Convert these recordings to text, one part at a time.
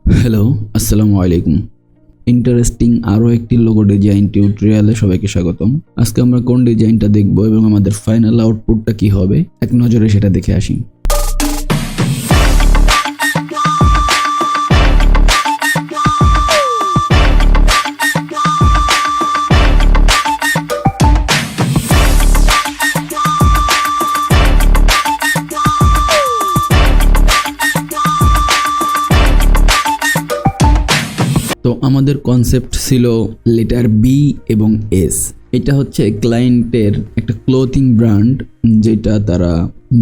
Hello, আসসালামু আলাইকুম। Interesting আরও একটি লোগো ডিজাইন টিউটোরিয়ালে সবাইকে স্বাগতম। আজকে আমরা কোন ডিজাইনটা দেখব এবং আমাদের ফাইনাল আউটপুটটা কি হবে এক নজরে সেটা দেখে আসি। তো আমাদের কনসেপ্ট ছিল লেটার বি এবং এস। এটা হচ্ছে ক্লায়েন্টের একটা ক্লোথিং ব্র্যান্ড, যেটা তারা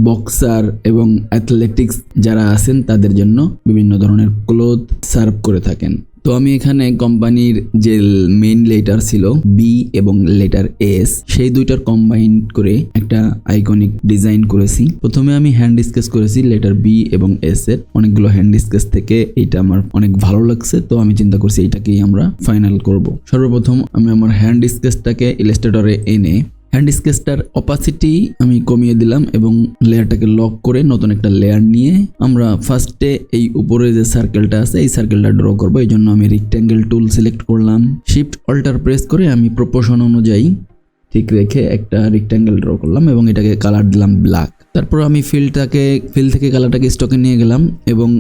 বক্সার এবং অ্যাথলেটিক্স যারা আছেন তাদের জন্য বিভিন্ন ধরনের ক্লোথ সার্ভ করে থাকেন। তো আমি এখানে কোম্পানির যে মেইন লেটার ছিল বি এবং লেটার এস, সেই দুইটার কম্বাইন করে একটা আইকনিক ডিজাইন করেছি। প্রথমে আমি হ্যান্ড স্কেচ করেছি লেটার বি এবং এস এর অনেকগুলো হ্যান্ড স্কেচ থেকে এইটা আমার অনেক ভালো লাগছে, তো আমি চিন্তা করছি এইটাকেই আমরা ফাইনাল করব। সর্বপ্রথম আমি আমার হ্যান্ড স্কেচটাকে ইলাস্ট্রেটরে এনে হ্যান্ড স্কেচটার অপাসিটি আমি কমিয়ে দিলাম এবং লেয়ারটাকে লক করে নতুন একটা লেয়ার নিয়ে আমরা ফার্স্টে এই উপরে যে সার্কেলটা আছে এই সার্কেলটা ড্র করব। এই জন্য আমি রেক্ট্যাঙ্গেল টুল সিলেক্ট করলাম, শিফট অল্টার প্রেস করে আমি প্রপোর্শন অনুযায়ী ঠিক রেখে একটা রেক্ট্যাঙ্গেল ড্র করলাম এবং এটাকে কালার দিলাম ব্ল্যাক। তারপর আমি ফিল থেকে কালারটাকে স্টকে নিয়ে গেলাম এবং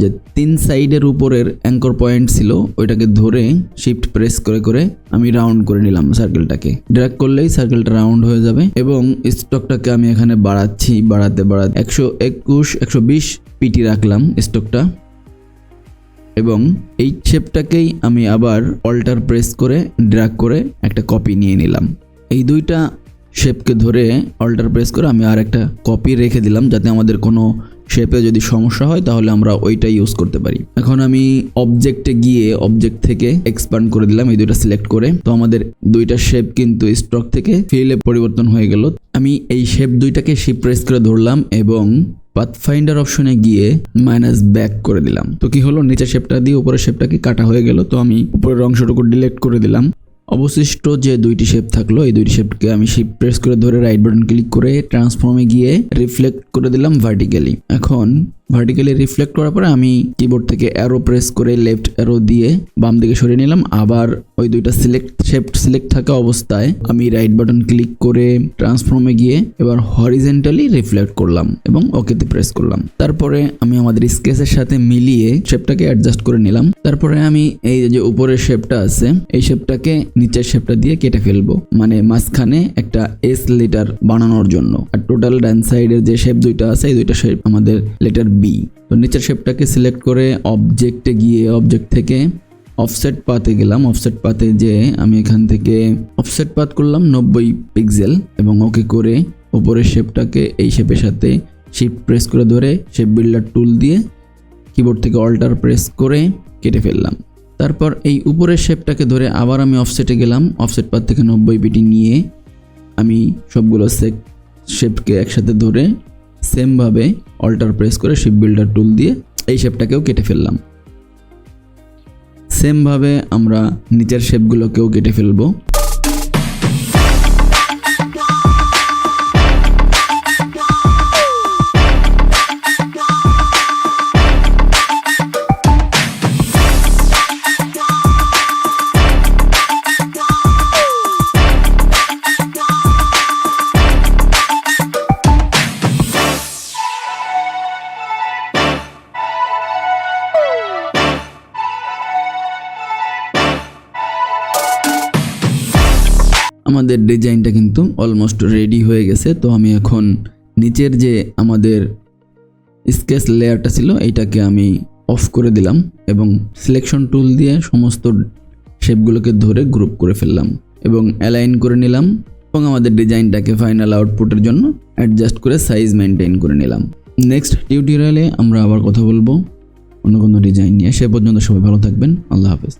যে তিন সাইডের উপরের অ্যাঙ্কর পয়েন্ট ছিল ওইটাকে ধরে শিফট প্রেস করে করে আমি রাউন্ড করে নিলাম সার্কেলটাকে। ড্র্যাগ করলেই সার্কেলটা রাউন্ড হয়ে যাবে এবং স্টকটাকে আমি এখানে বাড়াতে 120 পিটি রাখলাম স্টকটা এবং এই শেপটাকেই আমি আবার অল্টার প্রেস করে ড্র্যাগ করে একটা কপি নিয়ে নিলাম। এই দুইটা শেপকে ধরে অল্টার প্রেস করে আমি আর একটা কপি রেখে দিলাম, যাতে আমাদের কোনো শেপে যদি সমস্যা হয় তাহলে আমরা ওইটা ইউজ করতে পারি। এখন আমি অবজেক্টে গিয়ে অবজেক্ট থেকে এক্সপ্যান্ড করে দিলাম এই দুইটা সিলেক্ট করে। তো আমাদের দুইটা শেপ কিন্তু স্ট্রোক থেকে ফিলে পরিবর্তন হয়ে গেল। আমি এই শেপ দুইটাকে শিফট প্রেস করে ধরলাম এবং পাথফাইন্ডার অপশনে গিয়ে মাইনাস ব্যাক করে দিলাম। তো কি হলো, নিচের শেপটা দিয়ে উপরের শেপটাকে কাটা হয়ে গেল। তো আমি উপরের অংশটুকু ডিলিট করে দিলাম। অবশিষ্ট যে দুইটি শেপ থাকলো এই দুইটি শেপকে আমি শিফট প্রেস করে ধরে রাইট বাটন ক্লিক করে ট্রান্সফর্মে গিয়ে রিফ্লেক্ট করে দিলাম ভার্টিক্যালি। এখন ভার্টিক্যালি রিফ্লেক্ট করার পরে আমি কিবোর্ড থেকে অ্যারো প্রেস করে লেফট অ্যারো দিয়ে বাম দিকে সরিয়ে নিলাম। আবার ওই দুইটা শেপ সিলেক্ট থাকা অবস্থায় আমি রাইট বাটন ক্লিক করে ট্রান্সফর্মে গিয়ে এবার হরিজন্টালি রিফ্লেক্ট করলাম এবং ওকেতে প্রেস করলাম। তারপরে আমি আমাদের স্কেচের সাথে মিলিয়ে শেপটাকে অ্যাডজাস্ট করে নিলাম। তারপরে আমি এই যে উপরের শেপটা আছে এই শেপটাকে নিচের শেপটা দিয়ে কেটে ফেলবো, মানে মাঝখানে একটা এস লেটার বানানোর জন্য। আর টোটাল ডান সাইডের যে শেপ দুইটা আছে এই দুইটা শেপ আমাদের লেটার বি। তো নিচের শেপটাকে সিলেক্ট করে অবজেক্টে গিয়ে অবজেক্ট থেকে অফসেট পাথে গেলাম। অফসেট পাথে যে আমি এখান থেকে অফসেট পাথ করলাম 90 পিক্সেল এবং ওকে করে উপরের শেপটাকে এই শেপের সাথে শিফট প্রেস করে ধরে শেপ বিল্ডার টুল দিয়ে কিবোর্ড থেকে অল্টার প্রেস করে কেটে ফেললাম। তারপর এই উপরের শেপটাকে ধরে আবার আমি অফসেটে গেলাম। অফসেট পাথ থেকে 90 পিটি নিয়ে আমি সবগুলো শেপকে একসাথে ধরে সেমভাবে অল্টার প্রেস করে শিপ বিল্ডার টুল দিয়ে এই শেপটাকেও কেটে ফেললাম। সেমভাবে আমরা নিচের শেপগুলোকেও কেটে ফেলবো। আমাদের ডিজাইনটা কিন্তু অলমোস্ট রেডি হয়ে গেছে। তো আমি এখন নিচের যে আমাদের স্কেচ লেয়ারটা ছিল এইটাকে আমি অফ করে দিলাম এবং সিলেকশন টুল দিয়ে সমস্ত শেপগুলোকে ধরে গ্রুপ করে ফেললাম এবং অ্যালাইন করে নিলাম এবং আমাদের ডিজাইনটাকে ফাইনাল আউটপুটের জন্য অ্যাডজাস্ট করে সাইজ মেনটেন করে নিলাম। নেক্সট টিউটোরিয়ালে আমরা আবার কথা বলবো অন্য কোনো ডিজাইন নিয়ে। সে পর্যন্ত সবাই ভালো থাকবেন। আল্লাহ হাফেজ।